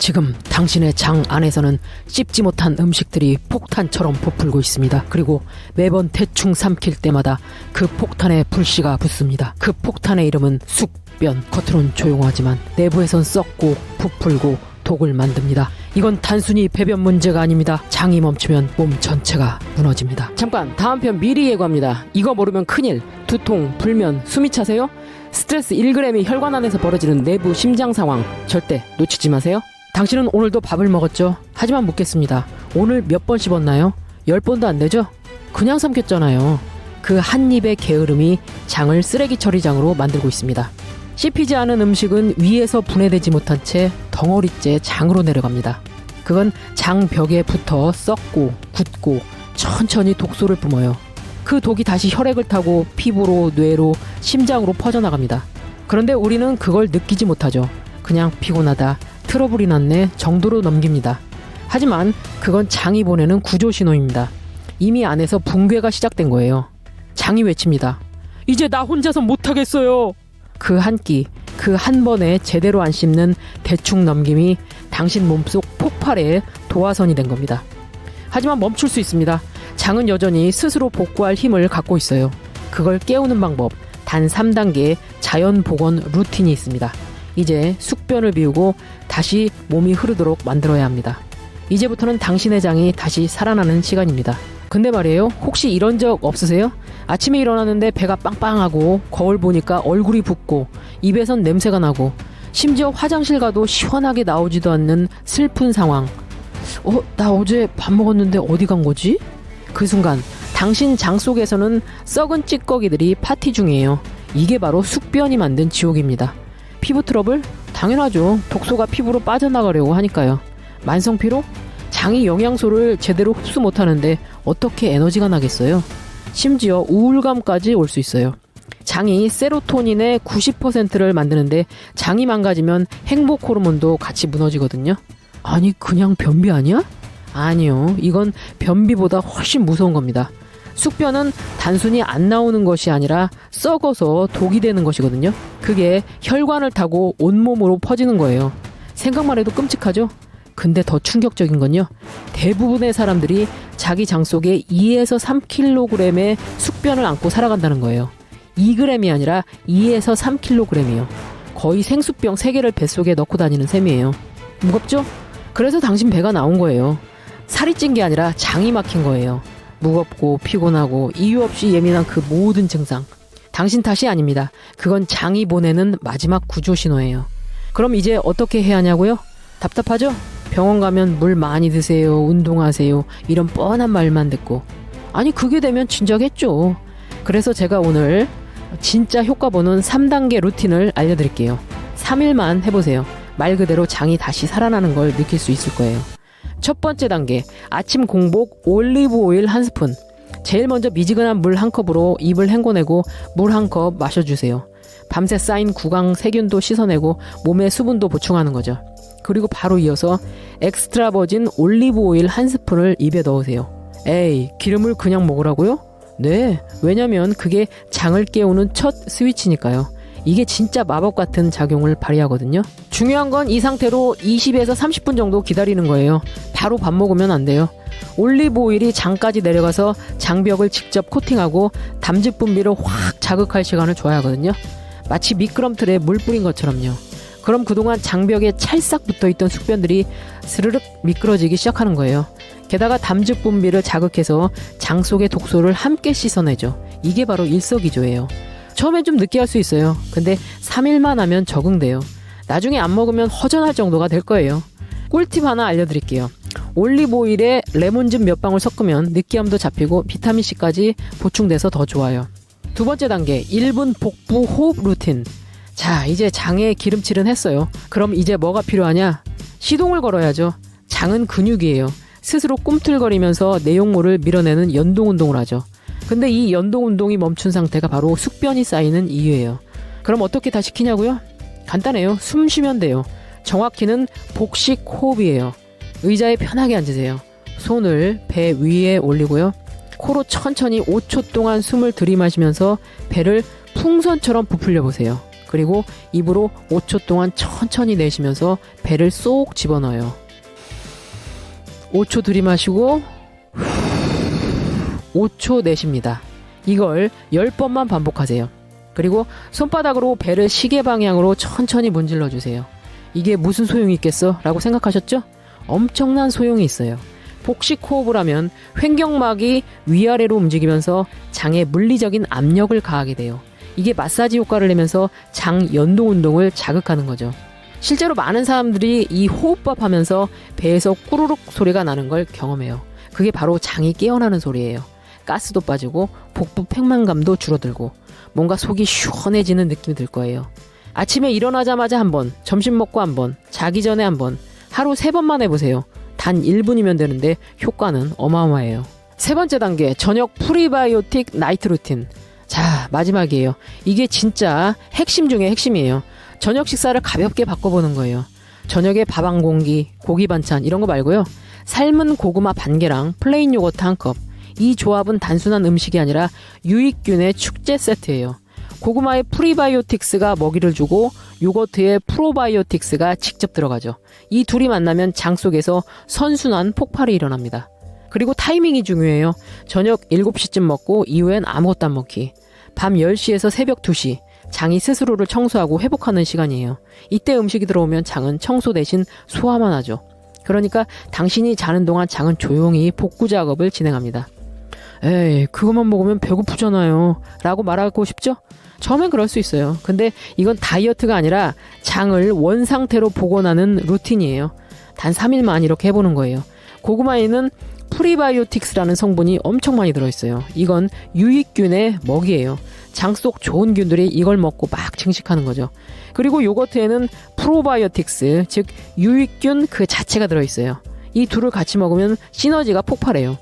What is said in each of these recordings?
지금 당신의 장 안에서는 씹지 못한 음식들이 폭탄처럼 부풀고 있습니다. 그리고 매번 대충 삼킬 때마다 그 폭탄에 불씨가 붙습니다. 그 폭탄의 이름은 숙변. 겉으론 조용하지만 내부에선 썩고 부풀고 독을 만듭니다. 이건 단순히 배변 문제가 아닙니다. 장이 멈추면 몸 전체가 무너집니다. 잠깐, 다음 편 미리 예고합니다. 이거 모르면 큰일. 두통, 불면, 숨이 차세요? 스트레스 1g이 혈관 안에서 벌어지는 내부 심장 상황 절대 놓치지 마세요. 당신은 오늘도 밥을 먹었죠? 하지만 묻겠습니다. 오늘 몇 번 씹었나요? 10번도 안 되죠? 그냥 삼켰잖아요. 그 한 입의 게으름이 장을 쓰레기 처리장으로 만들고 있습니다. 씹히지 않은 음식은 위에서 분해되지 못한 채 덩어리째 장으로 내려갑니다. 그건 장벽에 붙어 썩고 굳고 천천히 독소를 뿜어요. 그 독이 다시 혈액을 타고 피부로, 뇌로, 심장으로 퍼져나갑니다. 그런데 우리는 그걸 느끼지 못하죠. 그냥 피곤하다, 트러블이 났네 정도로 넘깁니다. 하지만 그건 장이 보내는 구조 신호입니다. 이미 안에서 붕괴가 시작된 거예요. 장이 외칩니다. 이제 나 혼자서 못하겠어요. 그 한 끼, 그 한 번에 제대로 안 씹는 대충 넘김이 당신 몸속 폭발의 도화선이 된 겁니다. 하지만 멈출 수 있습니다. 장은 여전히 스스로 복구할 힘을 갖고 있어요. 그걸 깨우는 방법, 단 3단계의 자연복원 루틴이 있습니다. 이제 숙변을 비우고 다시 몸이 흐르도록 만들어야 합니다. 이제부터는 당신의 장이 다시 살아나는 시간입니다. 근데 말이에요, 혹시 이런 적 없으세요? 아침에 일어났는데 배가 빵빵하고 거울 보니까 얼굴이 붓고 입에선 냄새가 나고 심지어 화장실 가도 시원하게 나오지도 않는 슬픈 상황. 나 어제 밥 먹었는데 어디 간 거지? 그 순간 당신 장 속에서는 썩은 찌꺼기들이 파티 중이에요. 이게 바로 숙변이 만든 지옥입니다. 피부 트러블? 당연하죠. 독소가 피부로 빠져나가려고 하니까요. 만성 피로? 장이 영양소를 제대로 흡수 못하는데 어떻게 에너지가 나겠어요? 심지어 우울감까지 올 수 있어요. 장이 세로토닌의 90%를 만드는데 장이 망가지면 행복 호르몬도 같이 무너지거든요. 아니, 그냥 변비 아니야? 아니요. 이건 변비보다 훨씬 무서운 겁니다. 숙변은 단순히 안 나오는 것이 아니라 썩어서 독이 되는 것이거든요. 그게 혈관을 타고 온몸으로 퍼지는 거예요. 생각만 해도 끔찍하죠? 근데 더 충격적인 건요, 대부분의 사람들이 자기 장 속에 2에서 3kg의 숙변을 안고 살아간다는 거예요. 2g이 아니라 2에서 3kg이요. 거의 생수병 3개를 뱃속에 넣고 다니는 셈이에요. 무겁죠? 그래서 당신 배가 나온 거예요. 살이 찐 게 아니라 장이 막힌 거예요. 무겁고 피곤하고 이유 없이 예민한 그 모든 증상. 당신 탓이 아닙니다. 그건 장이 보내는 마지막 구조 신호예요. 그럼 이제 어떻게 해야 하냐고요? 답답하죠? 병원 가면 물 많이 드세요, 운동하세요, 이런 뻔한 말만 듣고. 아니, 그게 되면 진작했죠. 그래서 제가 오늘 진짜 효과 보는 3단계 루틴을 알려드릴게요. 3일만 해보세요. 말 그대로 장이 다시 살아나는 걸 느낄 수 있을 거예요. 첫 번째 단계, 아침 공복 올리브 오일 1스푼. 제일 먼저 미지근한 물 1컵으로 입을 헹궈내고 물 1컵 마셔주세요. 밤새 쌓인 구강 세균도 씻어내고 몸에 수분도 보충하는 거죠. 그리고 바로 이어서 엑스트라 버진 올리브 오일 1스푼을 입에 넣으세요. 에이, 기름을 그냥 먹으라고요? 네, 왜냐면 그게 장을 깨우는 첫 스위치니까요. 이게 진짜 마법 같은 작용을 발휘하거든요. 중요한 건 이 상태로 20에서 30분 정도 기다리는 거예요. 바로 밥 먹으면 안 돼요. 올리브 오일이 장까지 내려가서 장벽을 직접 코팅하고 담즙 분비를 확 자극할 시간을 줘야 하거든요. 마치 미끄럼틀에 물 뿌린 것처럼요. 그럼 그동안 장벽에 찰싹 붙어있던 숙변들이 스르륵 미끄러지기 시작하는 거예요. 게다가 담즙 분비를 자극해서 장 속의 독소를 함께 씻어내죠. 이게 바로 일석이조예요. 처음엔 좀 느끼할 수 있어요. 근데 3일만 하면 적응돼요. 나중에 안 먹으면 허전할 정도가 될 거예요. 꿀팁 하나 알려드릴게요. 올리브 오일에 레몬즙 몇 방울 섞으면 느끼함도 잡히고 비타민C까지 보충돼서 더 좋아요. 두 번째 단계, 1분 복부 호흡 루틴. 자, 이제 장에 기름칠은 했어요. 그럼 이제 뭐가 필요하냐? 시동을 걸어야죠. 장은 근육이에요. 스스로 꿈틀거리면서 내용물을 밀어내는 연동운동을 하죠. 근데 이 연동운동이 멈춘 상태가 바로 숙변이 쌓이는 이유예요. 그럼 어떻게 다 시키냐고요? 간단해요. 숨 쉬면 돼요. 정확히는 복식 호흡이에요. 의자에 편하게 앉으세요. 손을 배 위에 올리고요. 코로 천천히 5초 동안 숨을 들이마시면서 배를 풍선처럼 부풀려 보세요. 그리고 입으로 5초 동안 천천히 내쉬면서 배를 쏙 집어넣어요. 5초 들이마시고 5초 내쉽니다. 이걸 10번만 반복하세요. 그리고 손바닥으로 배를 시계 방향으로 천천히 문질러 주세요. 이게 무슨 소용이 있겠어? 라고 생각하셨죠? 엄청난 소용이 있어요. 복식 호흡을 하면 횡격막이 위아래로 움직이면서 장에 물리적인 압력을 가하게 돼요. 이게 마사지 효과를 내면서 장 연동 운동을 자극하는 거죠. 실제로 많은 사람들이 이 호흡법 하면서 배에서 꾸르륵 소리가 나는 걸 경험해요. 그게 바로 장이 깨어나는 소리예요. 가스도 빠지고 복부 팽만감도 줄어들고 뭔가 속이 시원해지는 느낌이 들 거예요. 아침에 일어나자마자 한 번, 점심 먹고 한 번, 자기 전에 한 번, 하루 3번만 해보세요. 단 1분이면 되는데 효과는 어마어마해요. 세 번째 단계, 저녁 프리바이오틱 나이트 루틴. 자, 마지막이에요. 이게 진짜 핵심 중에 핵심이에요. 저녁 식사를 가볍게 바꿔보는 거예요. 저녁에 밥 한 공기, 고기 반찬 이런 거 말고요. 삶은 고구마 반 개랑 플레인 요거트 한 컵. 이 조합은 단순한 음식이 아니라 유익균의 축제 세트예요. 고구마에 프리바이오틱스가 먹이를 주고 요거트에 프로바이오틱스가 직접 들어가죠. 이 둘이 만나면 장 속에서 선순환 폭발이 일어납니다. 그리고 타이밍이 중요해요. 저녁 7시쯤 먹고 이후엔 아무것도 안 먹기. 밤 10시에서 새벽 2시. 장이 스스로를 청소하고 회복하는 시간이에요. 이때 음식이 들어오면 장은 청소 대신 소화만 하죠. 그러니까 당신이 자는 동안 장은 조용히 복구 작업을 진행합니다. 에이, 그것만 먹으면 배고프잖아요. 라고 말하고 싶죠? 처음엔 그럴 수 있어요. 근데 이건 다이어트가 아니라 장을 원상태로 복원하는 루틴이에요. 단 3일만 이렇게 해보는 거예요. 고구마에는 프리바이오틱스라는 성분이 엄청 많이 들어있어요. 이건 유익균의 먹이에요. 장 속 좋은 균들이 이걸 먹고 막 증식하는 거죠. 그리고 요거트에는 프로바이오틱스, 즉 유익균 그 자체가 들어있어요. 이 둘을 같이 먹으면 시너지가 폭발해요.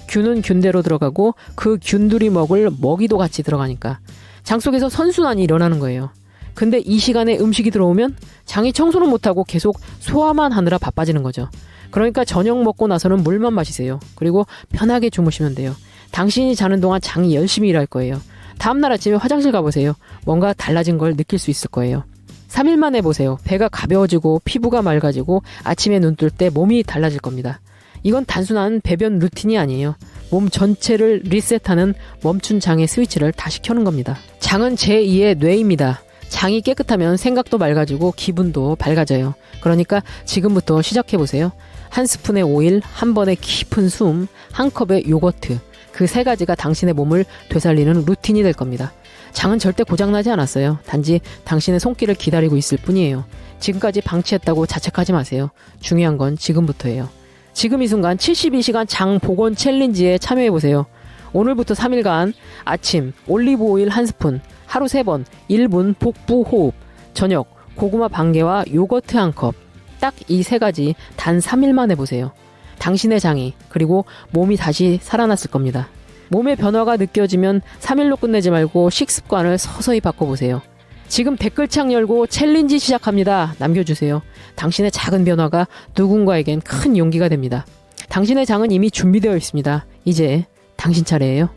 균은 균대로 들어가고 그 균들이 먹을 먹이도 같이 들어가니까 장 속에서 선순환이 일어나는 거예요. 근데 이 시간에 음식이 들어오면 장이 청소는 못하고 계속 소화만 하느라 바빠지는 거죠. 그러니까 저녁 먹고 나서는 물만 마시세요. 그리고 편하게 주무시면 돼요. 당신이 자는 동안 장이 열심히 일할 거예요. 다음날 아침에 화장실 가보세요. 뭔가 달라진 걸 느낄 수 있을 거예요. 3일만 해보세요. 배가 가벼워지고 피부가 맑아지고 아침에 눈 뜰 때 몸이 달라질 겁니다. 이건 단순한 배변 루틴이 아니에요. 몸 전체를 리셋하는 멈춘 장의 스위치를 다시 켜는 겁니다. 장은 제2의 뇌입니다. 장이 깨끗하면 생각도 맑아지고 기분도 밝아져요. 그러니까 지금부터 시작해보세요. 한 스푼의 오일, 한 번의 깊은 숨, 한 컵의 요거트. 그 세 가지가 당신의 몸을 되살리는 루틴이 될 겁니다. 장은 절대 고장나지 않았어요. 단지 당신의 손길을 기다리고 있을 뿐이에요. 지금까지 방치했다고 자책하지 마세요. 중요한 건 지금부터예요. 지금 이 순간 72시간 장 복원 챌린지에 참여해보세요. 오늘부터 3일간 아침 올리브 오일 한 스푼, 하루 3번 1분 복부 호흡, 저녁 고구마 반 개와 요거트 한 컵. 딱 이 세 가지 단 3일만 해보세요. 당신의 장이 그리고 몸이 다시 살아났을 겁니다. 몸의 변화가 느껴지면 3일로 끝내지 말고 식습관을 서서히 바꿔보세요. 지금 댓글창 열고 챌린지 시작합니다. 남겨주세요. 당신의 작은 변화가 누군가에겐 큰 용기가 됩니다. 당신의 장은 이미 준비되어 있습니다. 이제 당신 차례예요.